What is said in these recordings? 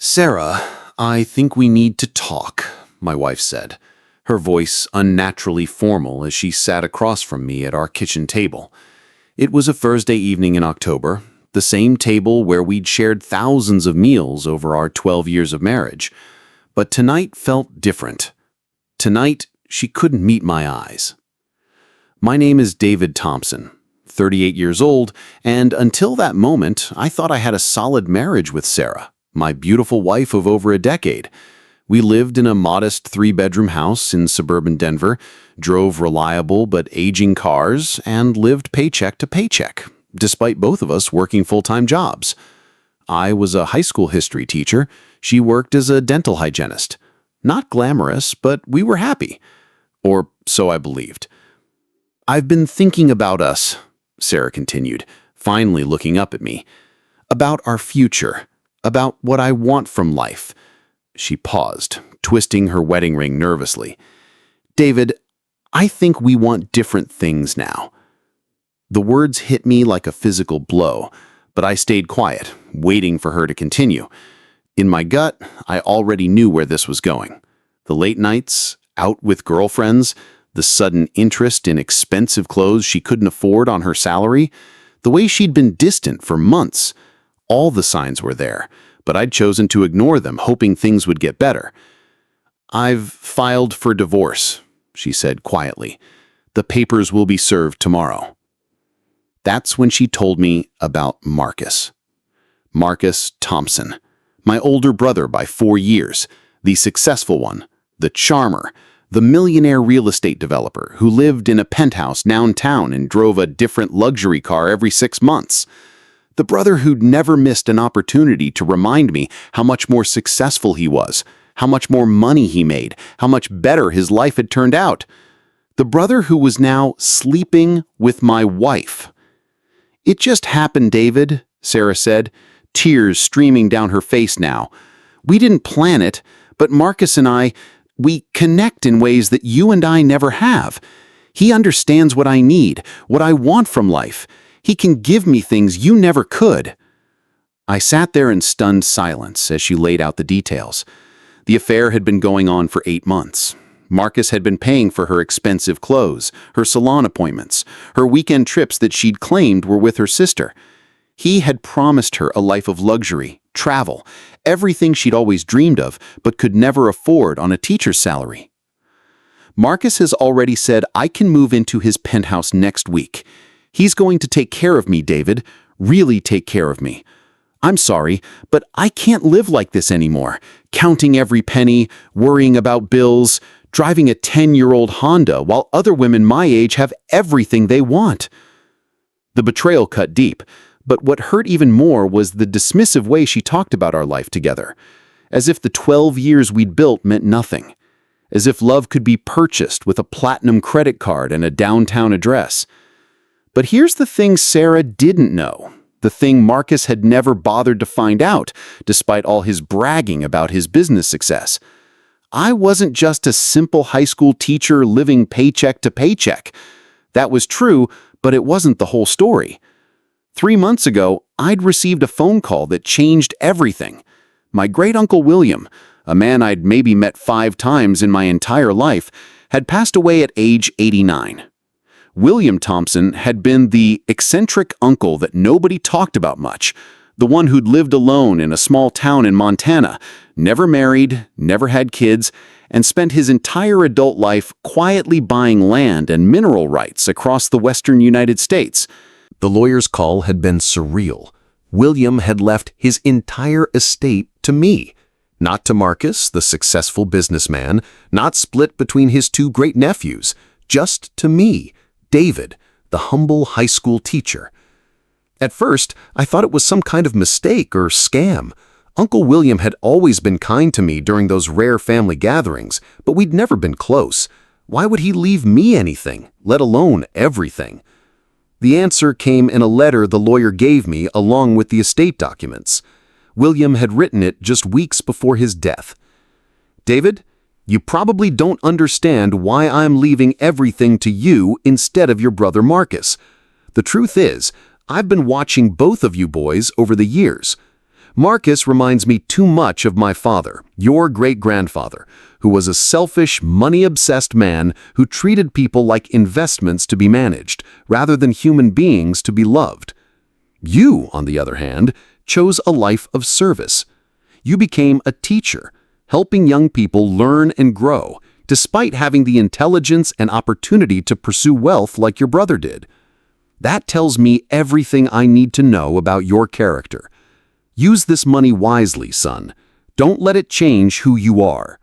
"Sarah, I think we need to talk," my wife said, her voice unnaturally formal as she sat across from me at our kitchen table. It was a Thursday evening in October, the same table where we'd shared thousands of meals over our 12 years of marriage. But tonight felt different. Tonight, she couldn't meet my eyes. My name is David Thompson, 38 years old, and until that moment, I thought I had a solid marriage with Sarah, my beautiful wife of over a decade. We lived in a modest 3-bedroom house in suburban Denver, drove reliable but aging cars, and lived paycheck to paycheck, despite both of us working full-time jobs. I was a high school history teacher. She worked as a dental hygienist. Not glamorous, but we were happy. Or so I believed. "I've been thinking about us," Sarah continued, finally looking up at me. "About our future. About what I want from life." She paused, twisting her wedding ring nervously. "David, I think we want different things now." The words hit me like a physical blow, but I stayed quiet, waiting for her to continue. In my gut, I already knew where this was going. The late nights, out with girlfriends, the sudden interest in expensive clothes she couldn't afford on her salary, the way she'd been distant for months. All the signs were there, but I'd chosen to ignore them, hoping things would get better. "I've filed for divorce," she said quietly. "The papers will be served tomorrow." That's when she told me about Marcus. Marcus Thompson, my older brother by 4 years, the successful one, the charmer, the millionaire real estate developer who lived in a penthouse downtown and drove a different luxury car every 6 months. The brother who'd never missed an opportunity to remind me how much more successful he was, how much more money he made, how much better his life had turned out. The brother who was now sleeping with my wife. "It just happened, David," Sarah said, tears streaming down her face now. "We didn't plan it, but Marcus and we connect in ways that you and I never have. He understands what I need, what I want from life. He can give me things you never could." I sat there in stunned silence as she laid out the details. The affair had been going on for 8 months. Marcus had been paying for her expensive clothes, her salon appointments, her weekend trips that she'd claimed were with her sister. He had promised her a life of luxury, travel, everything she'd always dreamed of but could never afford on a teacher's salary. "Marcus has already said I can move into his penthouse next week. He's going to take care of me, David, really take care of me. I'm sorry, but I can't live like this anymore, counting every penny, worrying about bills, driving a 10-year-old Honda while other women my age have everything they want." The betrayal cut deep, but what hurt even more was the dismissive way she talked about our life together, as if the 12 years we'd built meant nothing, as if love could be purchased with a platinum credit card and a downtown address. But here's the thing Sarah didn't know, the thing Marcus had never bothered to find out, despite all his bragging about his business success. I wasn't just a simple high school teacher living paycheck to paycheck. That was true, but it wasn't the whole story. 3 months ago, I'd received a phone call that changed everything. My great-uncle William, a man I'd maybe met 5 times in my entire life, had passed away at age 89. William Thompson had been the eccentric uncle that nobody talked about much, the one who'd lived alone in a small town in Montana, never married, never had kids, and spent his entire adult life quietly buying land and mineral rights across the western United States. The lawyer's call had been surreal. William had left his entire estate to me, not to Marcus, the successful businessman, not split between his 2 great nephews, just to me, David, the humble high school teacher. At first, I thought it was some kind of mistake or scam. Uncle William had always been kind to me during those rare family gatherings, but we'd never been close. Why would he leave me anything, let alone everything? The answer came in a letter the lawyer gave me along with the estate documents. William had written it just weeks before his death. "David, you probably don't understand why I'm leaving everything to you instead of your brother Marcus. The truth is, I've been watching both of you boys over the years. Marcus reminds me too much of my father, your great-grandfather, who was a selfish, money-obsessed man who treated people like investments to be managed, rather than human beings to be loved. You, on the other hand, chose a life of service. You became a teacher, helping young people learn and grow, despite having the intelligence and opportunity to pursue wealth like your brother did. That tells me everything I need to know about your character. Use this money wisely, son. Don't let it change who you are.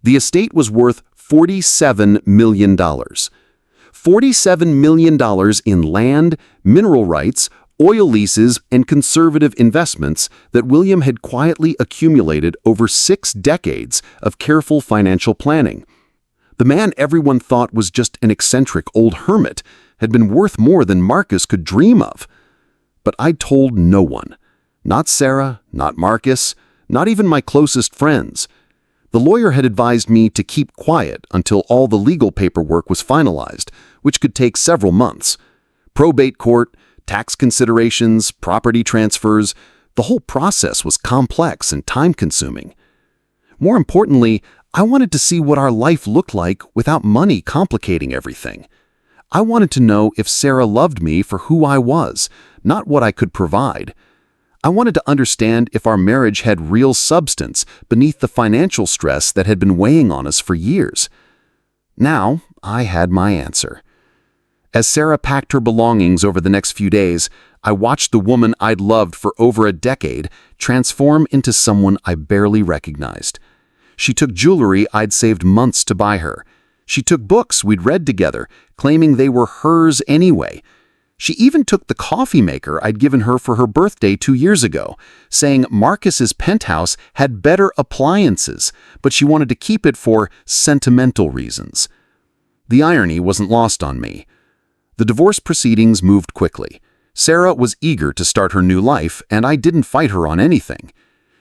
The estate was worth $47 million. $47 million in land, mineral rights, oil leases, and conservative investments that William had quietly accumulated over 6 decades of careful financial planning. The man everyone thought was just an eccentric old hermit had been worth more than Marcus could dream of. But I told no one. Not Sarah, not Marcus, not even my closest friends. The lawyer had advised me to keep quiet until all the legal paperwork was finalized, which could take several months. Probate court, tax considerations, property transfers, the whole process was complex and time-consuming. More importantly, I wanted to see what our life looked like without money complicating everything. I wanted to know if Sarah loved me for who I was, not what I could provide. I wanted to understand if our marriage had real substance beneath the financial stress that had been weighing on us for years. Now, I had my answer. As Sarah packed her belongings over the next few days, I watched the woman I'd loved for over a decade transform into someone I barely recognized. She took jewelry I'd saved months to buy her. She took books we'd read together, claiming they were hers anyway. She even took the coffee maker I'd given her for her birthday 2 years ago, saying Marcus's penthouse had better appliances, but she wanted to keep it for sentimental reasons. The irony wasn't lost on me. The divorce proceedings moved quickly. Sarah was eager to start her new life, and I didn't fight her on anything.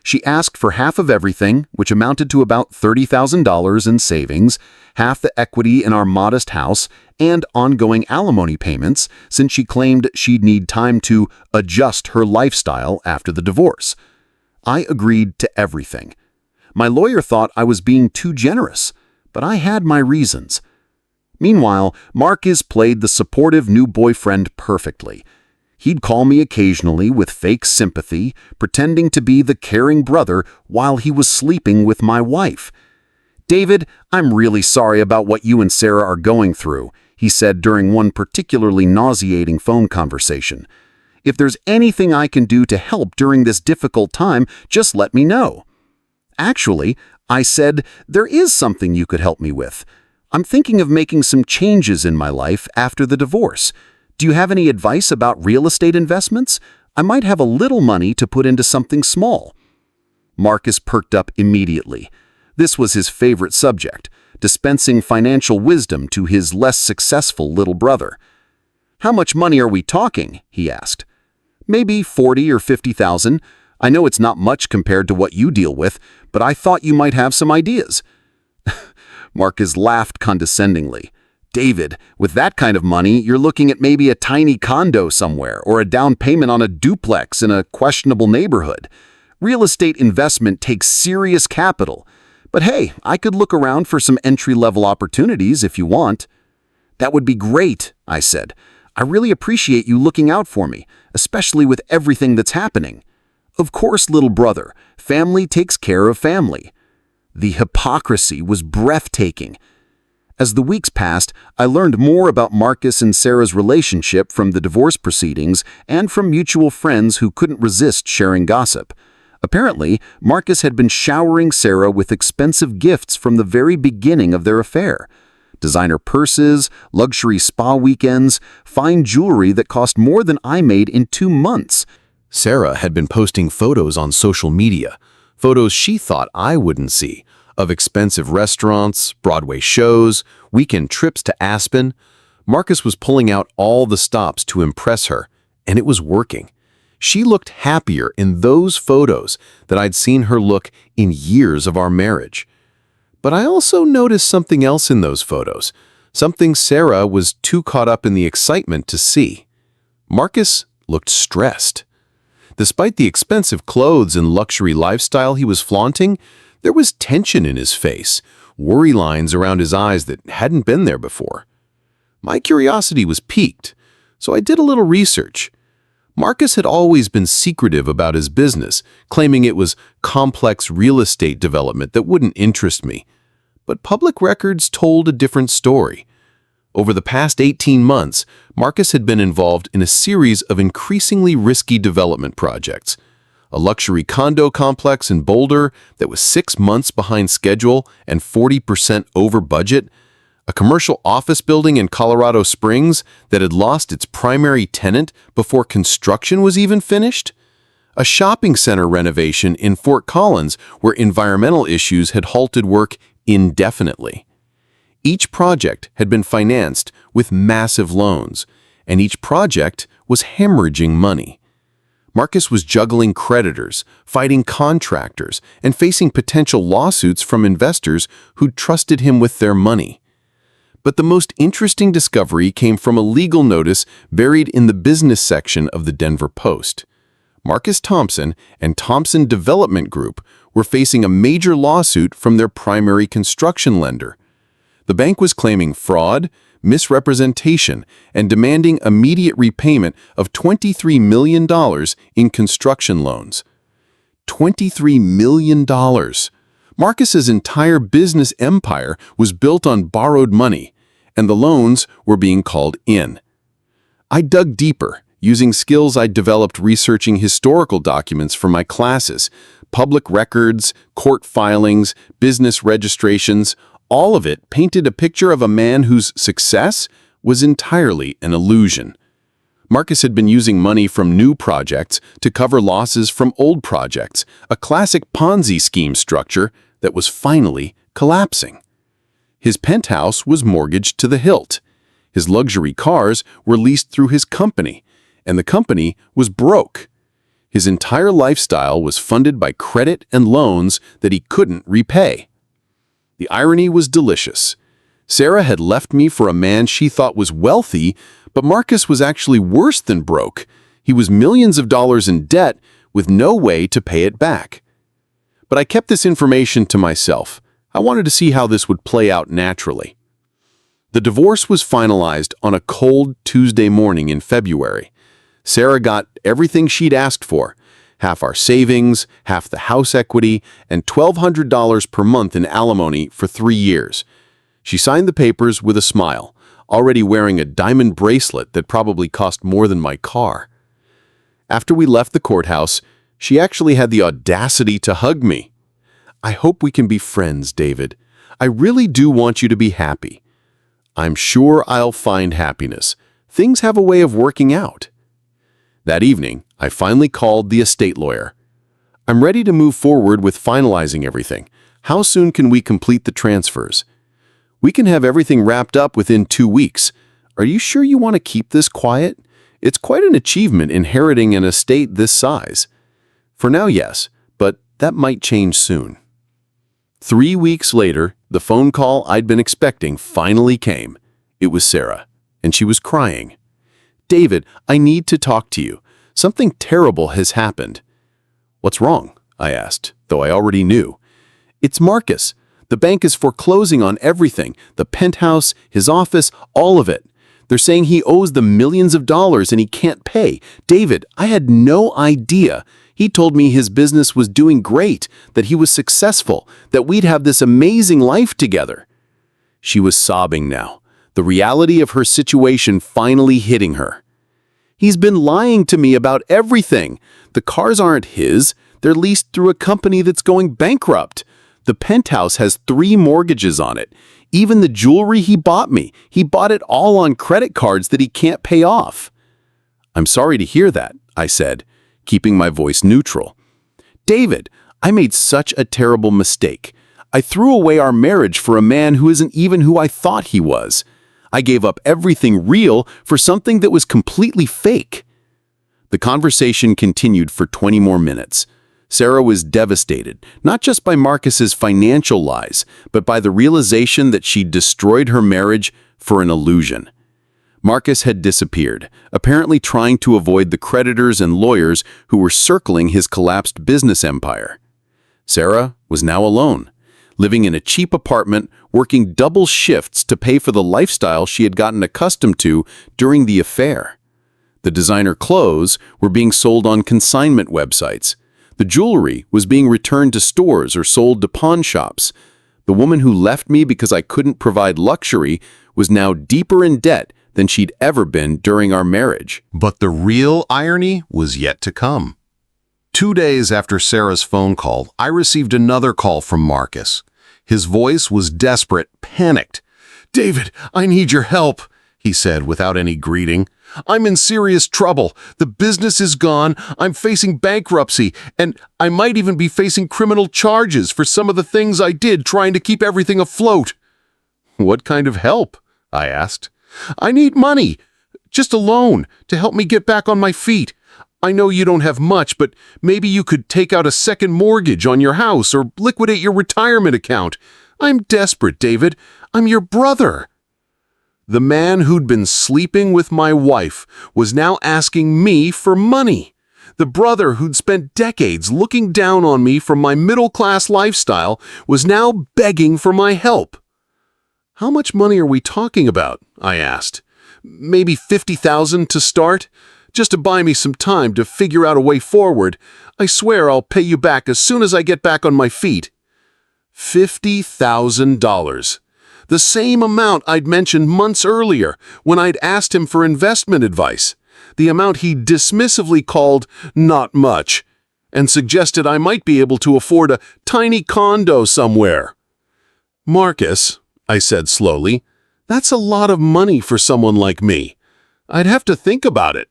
She asked for half of everything, which amounted to about $30,000 in savings, half the equity in our modest house, and ongoing alimony payments, since she claimed she'd need time to adjust her lifestyle after the divorce. I agreed to everything. My lawyer thought I was being too generous, but I had my reasons. Meanwhile, Marcus played the supportive new boyfriend perfectly. He'd call me occasionally with fake sympathy, pretending to be the caring brother while he was sleeping with my wife. "David, I'm really sorry about what you and Sarah are going through," he said during one particularly nauseating phone conversation. "If there's anything I can do to help during this difficult time, just let me know." "Actually," I said, "there is something you could help me with. I'm thinking of making some changes in my life after the divorce. Do you have any advice about real estate investments? I might have a little money to put into something small." Marcus perked up immediately. This was his favorite subject, dispensing financial wisdom to his less successful little brother. "How much money are we talking?" he asked. "Maybe 40 or 50,000. I know it's not much compared to what you deal with, but I thought you might have some ideas." Marcus laughed condescendingly. "David, with that kind of money, you're looking at maybe a tiny condo somewhere or a down payment on a duplex in a questionable neighborhood. Real estate investment takes serious capital. But hey, I could look around for some entry-level opportunities if you want." "That would be great," I said. "I really appreciate you looking out for me, especially with everything that's happening." "Of course, little brother. Family takes care of family." The hypocrisy was breathtaking. As the weeks passed, I learned more about Marcus and Sarah's relationship from the divorce proceedings and from mutual friends who couldn't resist sharing gossip. Apparently, Marcus had been showering Sarah with expensive gifts from the very beginning of their affair. Designer purses, luxury spa weekends, fine jewelry that cost more than I made in 2 months. Sarah had been posting photos on social media, photos she thought I wouldn't see, of expensive restaurants, Broadway shows, weekend trips to Aspen. Marcus was pulling out all the stops to impress her, and it was working. She looked happier in those photos than I'd seen her look in years of our marriage. But I also noticed something else in those photos, something Sarah was too caught up in the excitement to see. Marcus looked stressed. Despite the expensive clothes and luxury lifestyle he was flaunting, there was tension in his face, worry lines around his eyes that hadn't been there before. My curiosity was piqued, so I did a little research. Marcus had always been secretive about his business, claiming it was complex real estate development that wouldn't interest me. But public records told a different story. Over the past 18 months, Marcus had been involved in a series of increasingly risky development projects. A luxury condo complex in Boulder that was 6 months behind schedule and 40% over budget, a commercial office building in Colorado Springs that had lost its primary tenant before construction was even finished, a shopping center renovation in Fort Collins where environmental issues had halted work indefinitely. Each project had been financed with massive loans, and each project was hemorrhaging money. Marcus was juggling creditors, fighting contractors, and facing potential lawsuits from investors who'd trusted him with their money. But the most interesting discovery came from a legal notice buried in the business section of the Denver Post. Marcus Thompson and Thompson Development Group were facing a major lawsuit from their primary construction lender. The bank was claiming fraud, misrepresentation, and demanding immediate repayment of $23 million in construction loans. $23 million. Marcus's entire business empire was built on borrowed money, and the loans were being called in. I dug deeper, using skills I'd developed researching historical documents for my classes, public records, court filings, business registrations. All of it painted a picture of a man whose success was entirely an illusion. Marcus had been using money from new projects to cover losses from old projects, a classic Ponzi scheme structure that was finally collapsing. His penthouse was mortgaged to the hilt. His luxury cars were leased through his company, and the company was broke. His entire lifestyle was funded by credit and loans that he couldn't repay. The irony was delicious. Sarah had left me for a man she thought was wealthy, but Marcus was actually worse than broke. He was millions of dollars in debt with no way to pay it back. But I kept this information to myself. I wanted to see how this would play out naturally. The divorce was finalized on a cold Tuesday morning in February. Sarah got everything she'd asked for: half our savings, half the house equity, and $1,200 per month in alimony for 3 years. She signed the papers with a smile, already wearing a diamond bracelet that probably cost more than my car. After we left the courthouse, she actually had the audacity to hug me. "I hope we can be friends, David. I really do want you to be happy." "I'm sure I'll find happiness. Things have a way of working out." That evening, I finally called the estate lawyer. "I'm ready to move forward with finalizing everything. How soon can we complete the transfers?" "We can have everything wrapped up within 2 weeks. Are you sure you want to keep this quiet? It's quite an achievement inheriting an estate this size." "For now, yes, but that might change soon." 3 weeks later, the phone call I'd been expecting finally came. It was Sarah, and she was crying. "David, I need to talk to you. Something terrible has happened." "What's wrong?" I asked, though I already knew. "It's Marcus. The bank is foreclosing on everything, the penthouse, his office, all of it. They're saying he owes them millions of dollars and he can't pay. David, I had no idea. He told me his business was doing great, that he was successful, that we'd have this amazing life together." She was sobbing now, the reality of her situation finally hitting her. "He's been lying to me about everything. The cars aren't his. They're leased through a company that's going bankrupt. The penthouse has 3 mortgages on it. Even the jewelry he bought me, he bought it all on credit cards that he can't pay off." "I'm sorry to hear that," I said, keeping my voice neutral. "David, I made such a terrible mistake. I threw away our marriage for a man who isn't even who I thought he was. I gave up everything real for something that was completely fake." The conversation continued for 20 more minutes. Sarah was devastated, not just by Marcus's financial lies, but by the realization that she'd destroyed her marriage for an illusion. Marcus had disappeared, apparently trying to avoid the creditors and lawyers who were circling his collapsed business empire. Sarah was now alone, living in a cheap apartment, working double shifts to pay for the lifestyle she had gotten accustomed to during the affair. The designer clothes were being sold on consignment websites. The jewelry was being returned to stores or sold to pawn shops. The woman who left me because I couldn't provide luxury was now deeper in debt than she'd ever been during our marriage. But the real irony was yet to come. 2 days after Sarah's phone call, I received another call from Marcus. His voice was desperate, panicked. "David, I need your help," he said without any greeting. "I'm in serious trouble. The business is gone. I'm facing bankruptcy, and I might even be facing criminal charges for some of the things I did trying to keep everything afloat." "What kind of help?" I asked. "I need money, just a loan, to help me get back on my feet. I know you don't have much, but maybe you could take out a second mortgage on your house or liquidate your retirement account. I'm desperate, David. I'm your brother." The man who'd been sleeping with my wife was now asking me for money. The brother who'd spent decades looking down on me from my middle-class lifestyle was now begging for my help. "How much money are we talking about?" I asked. "Maybe $50,000 to start? Just to buy me some time to figure out a way forward. I swear I'll pay you back as soon as I get back on my feet." $50,000. The same amount I'd mentioned months earlier when I'd asked him for investment advice. The amount he dismissively called not much, and suggested I might be able to afford a tiny condo somewhere. "Marcus," I said slowly, "that's a lot of money for someone like me. I'd have to think about it."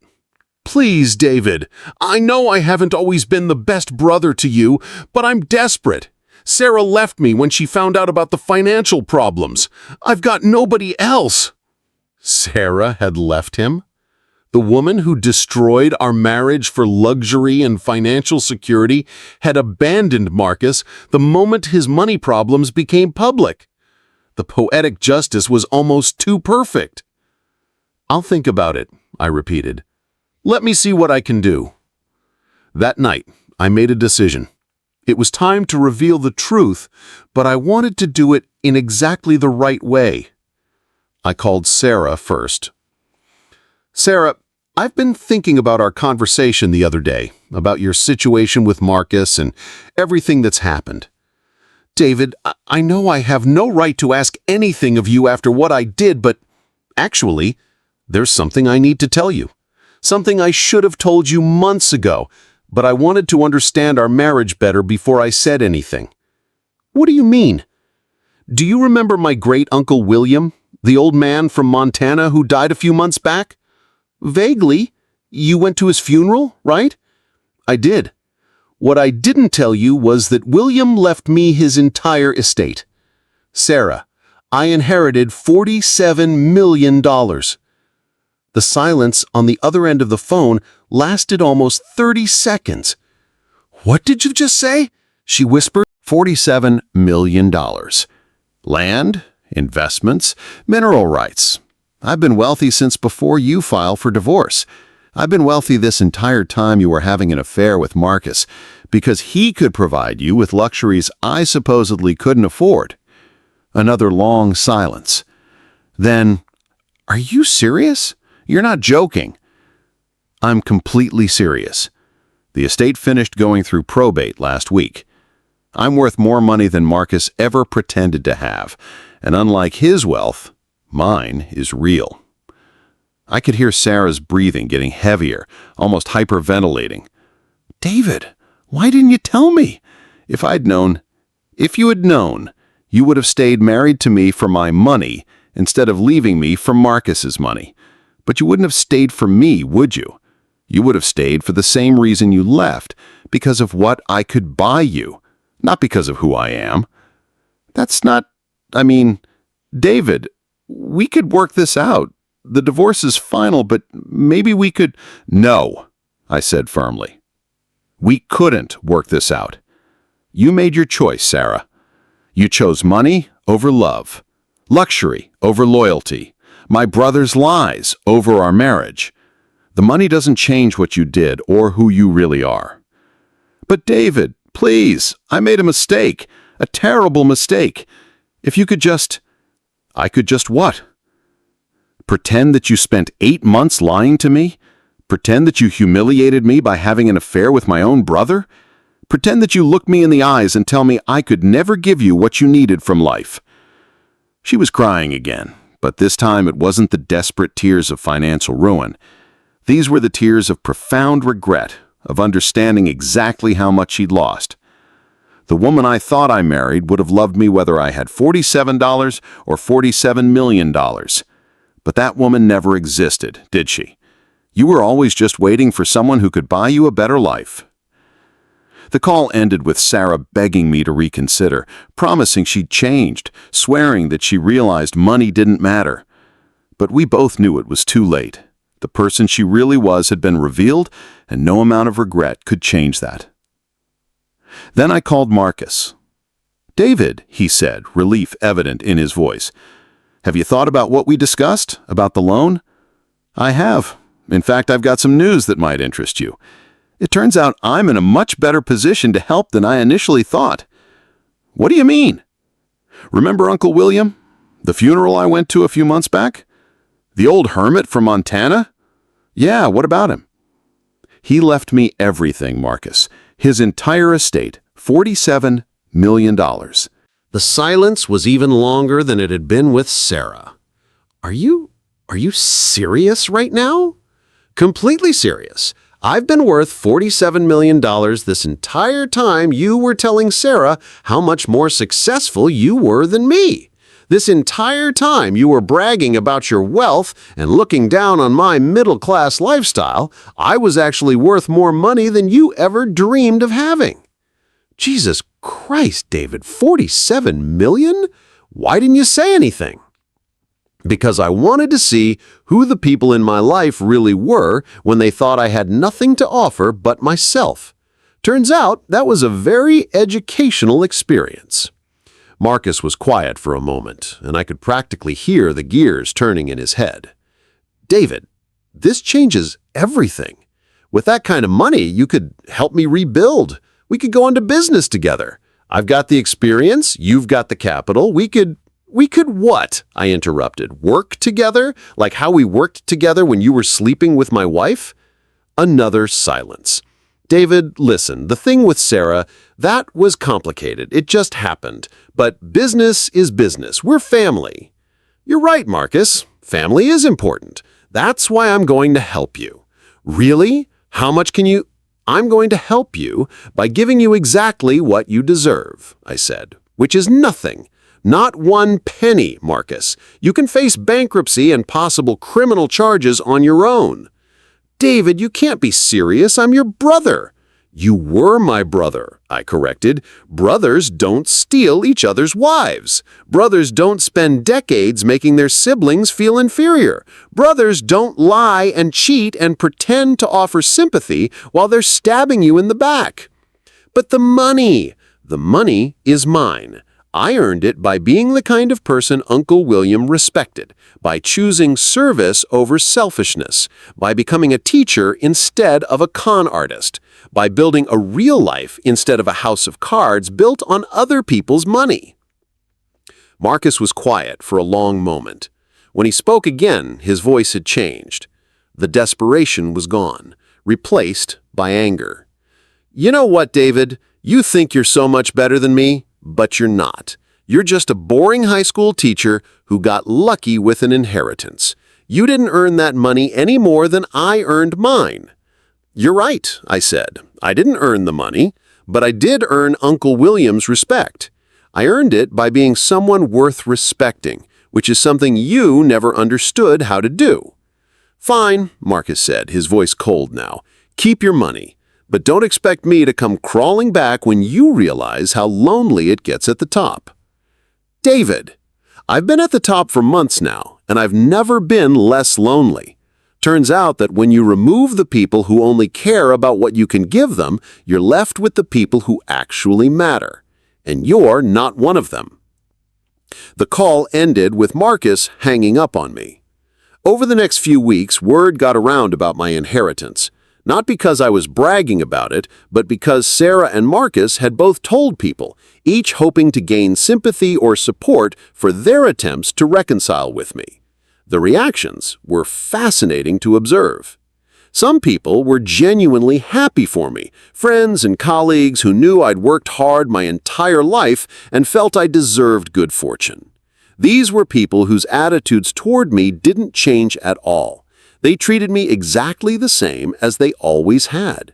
"Please, David, I know I haven't always been the best brother to you, but I'm desperate. Sarah left me when she found out about the financial problems. I've got nobody else." Sarah had left him? The woman who destroyed our marriage for luxury and financial security had abandoned Marcus the moment his money problems became public. The poetic justice was almost too perfect. "I'll think about it," I repeated. "Let me see what I can do." That night, I made a decision. It was time to reveal the truth, but I wanted to do it in exactly the right way. I called Sarah first. "Sarah, I've been thinking about our conversation the other day, about your situation with Marcus and everything that's happened. David, I know I have no right to ask anything of you after what I did, but actually, there's something I need to tell you. Something I should have told you months ago, but I wanted to understand our marriage better before I said anything." "What do you mean?" "Do you remember my great-uncle William, the old man from Montana who died a few months back?" "Vaguely. You went to his funeral, right?" "I did. What I didn't tell you was that William left me his entire estate. Sarah, I inherited $47 million. The silence on the other end of the phone lasted almost 30 seconds. "What did you just say?" she whispered. $47 million. Land, investments, mineral rights. I've been wealthy since before you filed for divorce. I've been wealthy this entire time you were having an affair with Marcus because he could provide you with luxuries I supposedly couldn't afford." Another long silence. Then, "Are you serious? You're not joking." "I'm completely serious. The estate finished going through probate last week. I'm worth more money than Marcus ever pretended to have, and unlike his wealth, mine is real." I could hear Sarah's breathing getting heavier, almost hyperventilating. "David, why didn't you tell me? If you had known, you would have stayed married to me for my money instead of leaving me for Marcus's money. But you wouldn't have stayed for me, would you? You would have stayed for the same reason you left, because of what I could buy you, not because of who I am. David, we could work this out. The divorce is final, but maybe we could—" "No," I said firmly. "We couldn't work this out. You made your choice, Sarah. You chose money over love, luxury over loyalty, My brother's lies over our marriage. The money doesn't change what you did or who you really are. But David, please, I made a mistake, a terrible mistake. If you could just... I could just what? Pretend that you spent 8 months lying to me? Pretend that you humiliated me by having an affair with my own brother? Pretend that you look me in the eyes and tell me I could never give you what you needed from life. She was crying again, but this time it wasn't the desperate tears of financial ruin. These were the tears of profound regret, of understanding exactly how much she'd lost. The woman I thought I married would have loved me whether I had $47 or $47 million. But that woman never existed, did she? You were always just waiting for someone who could buy you a better life. The call ended with Sarah begging me to reconsider, promising she'd changed, swearing that she realized money didn't matter. But we both knew it was too late. The person she really was had been revealed, and no amount of regret could change that. Then I called Marcus. "David," he said, relief evident in his voice. "Have you thought about what we discussed, about the loan?" "I have. In fact, I've got some news that might interest you. It turns out I'm in a much better position to help than I initially thought." "What do you mean?" "Remember Uncle William? The funeral I went to a few months back? The old hermit from Montana? Yeah, what about him?" "He left me everything, Marcus. His entire estate, $47 million. The silence was even longer than it had been with Sarah. Are you serious right now?" "Completely serious. I've been worth $47 million this entire time you were telling Sarah how much more successful you were than me. This entire time you were bragging about your wealth and looking down on my middle-class lifestyle, I was actually worth more money than you ever dreamed of having." "Jesus Christ, David, $47 million? Why didn't you say anything?" "Because I wanted to see who the people in my life really were when they thought I had nothing to offer but myself. Turns out that was a very educational experience." Marcus was quiet for a moment, and I could practically hear the gears turning in his head. "David, this changes everything. With that kind of money, you could help me rebuild. We could go into business together. I've got the experience, you've got the capital. We could what?" I interrupted. "Work together? Like how we worked together when you were sleeping with my wife?" Another silence. "David, listen, the thing with Sarah, that was complicated. It just happened. But business is business. We're family." "You're right, Marcus. Family is important. That's why I'm going to help you." "Really? How much can you—" "I'm going to help you by giving you exactly what you deserve," I said, "which is nothing. Not one penny, Marcus. You can face bankruptcy and possible criminal charges on your own." "David, you can't be serious. I'm your brother." "You were my brother," I corrected. "Brothers don't steal each other's wives. Brothers don't spend decades making their siblings feel inferior. Brothers don't lie and cheat and pretend to offer sympathy while they're stabbing you in the back." "But the money is mine. I earned it by being the kind of person Uncle William respected, by choosing service over selfishness, by becoming a teacher instead of a con artist, by building a real life instead of a house of cards built on other people's money." Marcus was quiet for a long moment. When he spoke again, his voice had changed. The desperation was gone, replaced by anger. "You know what, David? You think you're so much better than me? But you're not. You're just a boring high school teacher who got lucky with an inheritance. You didn't earn that money any more than I earned mine." "You're right," I said. "I didn't earn the money, but I did earn Uncle William's respect. I earned it by being someone worth respecting, which is something you never understood how to do." "Fine," Marcus said, his voice cold now. "Keep your money. But don't expect me to come crawling back when you realize how lonely it gets at the top." "David, I've been at the top for months now, and I've never been less lonely. Turns out that when you remove the people who only care about what you can give them, you're left with the people who actually matter. And you're not one of them." The call ended with Marcus hanging up on me. Over the next few weeks, word got around about my inheritance. Not because I was bragging about it, but because Sarah and Marcus had both told people, each hoping to gain sympathy or support for their attempts to reconcile with me. The reactions were fascinating to observe. Some people were genuinely happy for me, friends and colleagues who knew I'd worked hard my entire life and felt I deserved good fortune. These were people whose attitudes toward me didn't change at all. They treated me exactly the same as they always had.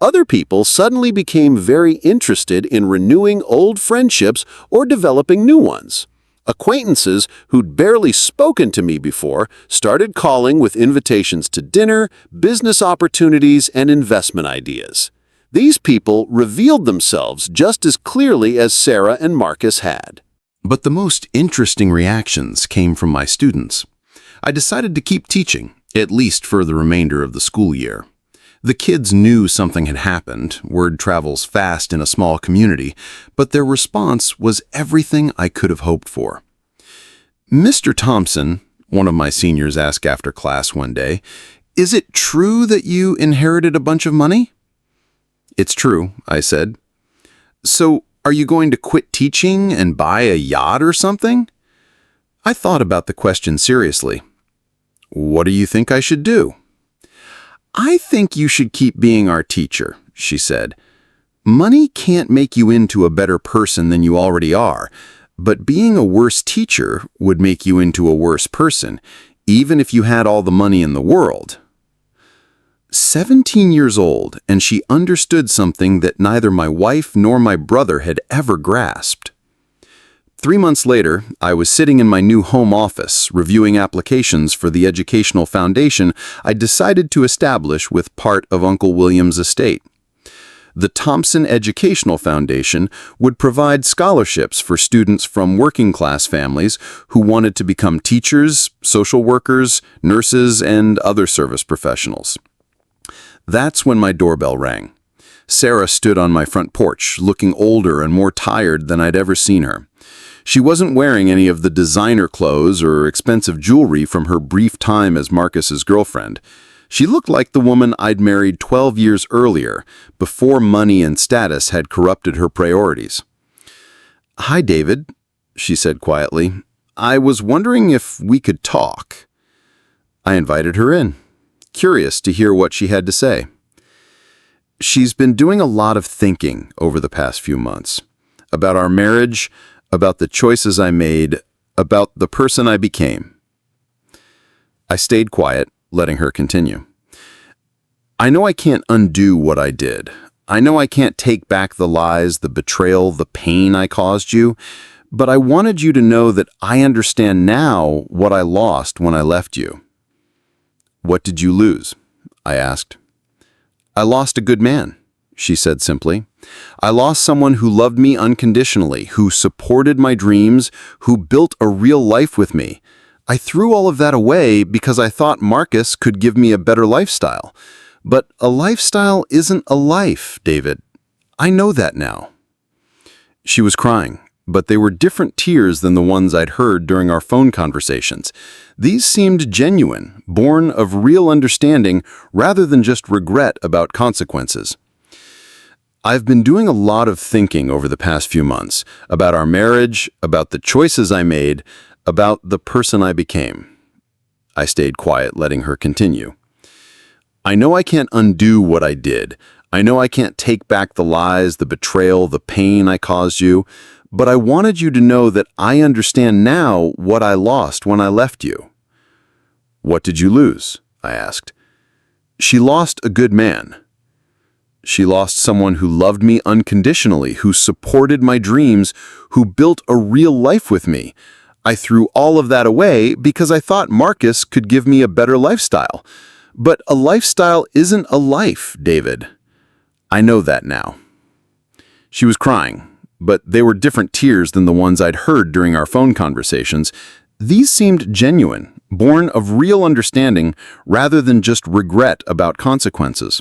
Other people suddenly became very interested in renewing old friendships or developing new ones. Acquaintances who'd barely spoken to me before started calling with invitations to dinner, business opportunities, and investment ideas. These people revealed themselves just as clearly as Sarah and Marcus had. But the most interesting reactions came from my students. I decided to keep teaching, at least for the remainder of the school year. The kids knew something had happened. Word travels fast in a small community, but their response was everything I could have hoped for. "Mr. Thompson," one of my seniors asked after class one day, "is it true that you inherited a bunch of money?" "It's true," I said. "So are you going to quit teaching and buy a yacht or something?" I thought about the question seriously. "What do you think I should do?" "I think you should keep being our teacher," she said. "Money can't make you into a better person than you already are, but being a worse teacher would make you into a worse person, even if you had all the money in the world." 17 years old, and she understood something that neither my wife nor my brother had ever grasped. 3 months later, I was sitting in my new home office, reviewing applications for the educational foundation I decided to establish with part of Uncle William's estate. The Thompson Educational Foundation would provide scholarships for students from working-class families who wanted to become teachers, social workers, nurses, and other service professionals. That's when my doorbell rang. Sarah stood on my front porch, looking older and more tired than I'd ever seen her. She wasn't wearing any of the designer clothes or expensive jewelry from her brief time as Marcus's girlfriend. She looked like the woman I'd married 12 years earlier, before money and status had corrupted her priorities. "Hi, David," she said quietly. "I was wondering if we could talk." I invited her in, curious to hear what she had to say. She's been doing a lot of thinking over the past few months. About our marriage, about the choices I made, about the person I became. I stayed quiet, letting her continue. "I know I can't undo what I did. I know I can't take back the lies, the betrayal, the pain I caused you, but I wanted you to know that I understand now what I lost when I left you." "What did you lose?" I asked. "I lost a good man," she said simply. "I lost someone who loved me unconditionally, who supported my dreams, who built a real life with me. I threw all of that away because I thought Marcus could give me a better lifestyle. But a lifestyle isn't a life, David. I know that now." She was crying, but they were different tears than the ones I'd heard during our phone conversations. These seemed genuine, born of real understanding rather than just regret about consequences. "I've been doing a lot of thinking over the past few months about our marriage, about the choices I made, about the person I became." I stayed quiet, letting her continue. "I know I can't undo what I did. I know I can't take back the lies, the betrayal, the pain I caused you, but I wanted you to know that I understand now what I lost when I left you." "What did you lose?" I asked. "She lost a good man. She lost someone who loved me unconditionally, who supported my dreams, who built a real life with me. I threw all of that away because I thought Marcus could give me a better lifestyle. But a lifestyle isn't a life, David. I know that now." She was crying, but they were different tears than the ones I'd heard during our phone conversations. These seemed genuine, born of real understanding rather than just regret about consequences.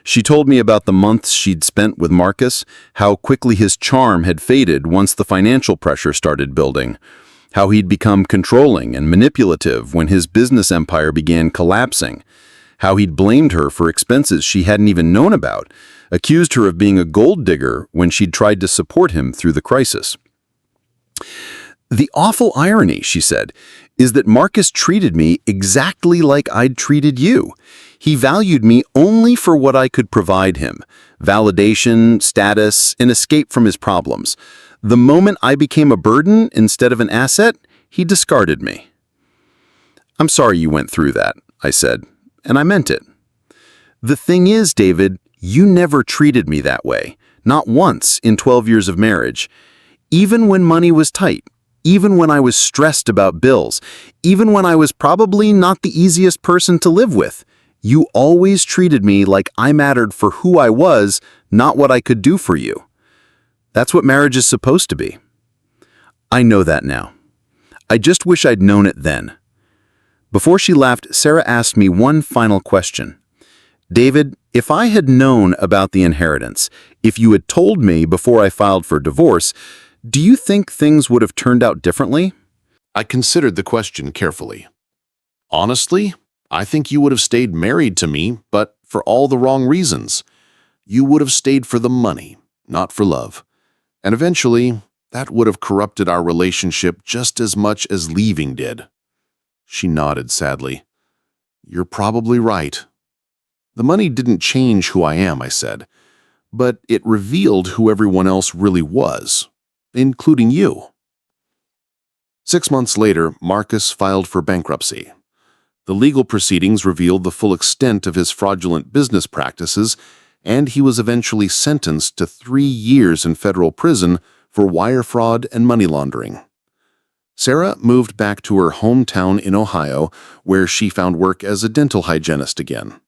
She told me about the months she'd spent with Marcus, how quickly his charm had faded once the financial pressure started building, how he'd become controlling and manipulative when his business empire began collapsing, how he'd blamed her for expenses she hadn't even known about, accused her of being a gold digger when she'd tried to support him through the crisis. "The awful irony," she said, "is that Marcus treated me exactly like I'd treated you. He valued me only for what I could provide him: validation, status, an escape from his problems. The moment I became a burden instead of an asset, he discarded me." "I'm sorry you went through that," I said, and I meant it. "The thing is, David, you never treated me that way, not once in 12 years of marriage. Even when money was tight, even when I was stressed about bills, even when I was probably not the easiest person to live with, you always treated me like I mattered for who I was, not what I could do for you. That's what marriage is supposed to be." I know that now. I just wish I'd known it then. Before she left, Sarah asked me one final question. "David, if I had known about the inheritance, if you had told me before I filed for divorce, do you think things would have turned out differently?" I considered the question carefully. Honestly, I think you would have stayed married to me, but for all the wrong reasons. You would have stayed for the money, not for love. And eventually, that would have corrupted our relationship just as much as leaving did. She nodded sadly. "You're probably right." "The money didn't change who I am," I said, "but it revealed who everyone else really was, including you." 6 months later, Marcus filed for bankruptcy. The legal proceedings revealed the full extent of his fraudulent business practices, and he was eventually sentenced to 3 years in federal prison for wire fraud and money laundering. Sarah moved back to her hometown in Ohio, where she found work as a dental hygienist again.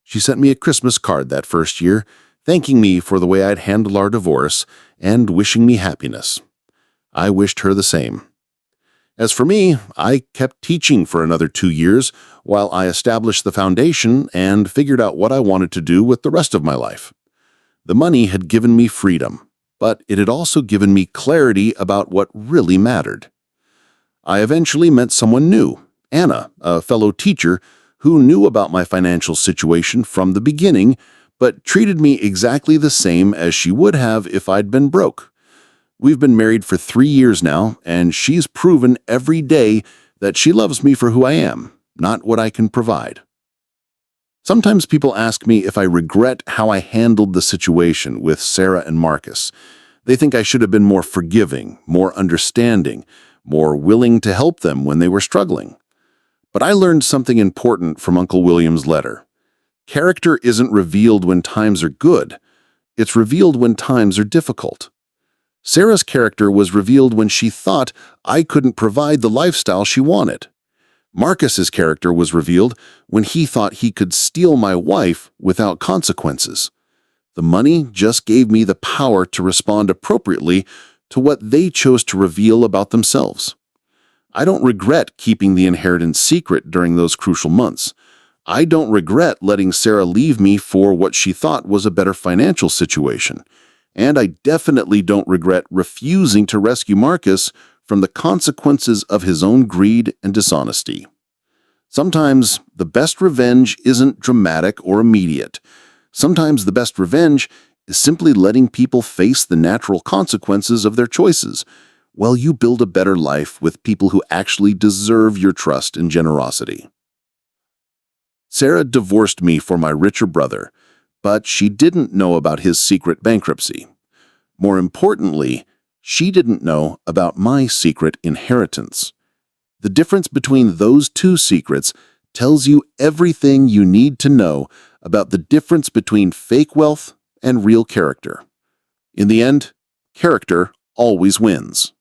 She sent me a Christmas card that first year, thanking me for the way I'd handled our divorce and wishing me happiness. I wished her the same. As for me, I kept teaching for another 2 years while I established the foundation and figured out what I wanted to do with the rest of my life. The money had given me freedom, but it had also given me clarity about what really mattered. I eventually met someone new, Anna, a fellow teacher who knew about my financial situation from the beginning, but treated me exactly the same as she would have if I'd been broke. We've been married for 3 years now, and she's proven every day that she loves me for who I am, not what I can provide. Sometimes people ask me if I regret how I handled the situation with Sarah and Marcus. They think I should have been more forgiving, more understanding, more willing to help them when they were struggling. But I learned something important from Uncle William's letter. Character isn't revealed when times are good. It's revealed when times are difficult. Sarah's character was revealed when she thought I couldn't provide the lifestyle she wanted. Marcus's character was revealed when he thought he could steal my wife without consequences. The money just gave me the power to respond appropriately to what they chose to reveal about themselves. I don't regret keeping the inheritance secret during those crucial months. I don't regret letting Sarah leave me for what she thought was a better financial situation. And I definitely don't regret refusing to rescue Marcus from the consequences of his own greed and dishonesty. Sometimes the best revenge isn't dramatic or immediate. Sometimes the best revenge is simply letting people face the natural consequences of their choices, while you build a better life with people who actually deserve your trust and generosity. Sarah divorced me for my richer brother, but she didn't know about his secret bankruptcy. More importantly, she didn't know about my secret inheritance. The difference between those two secrets tells you everything you need to know about the difference between fake wealth and real character. In the end, character always wins.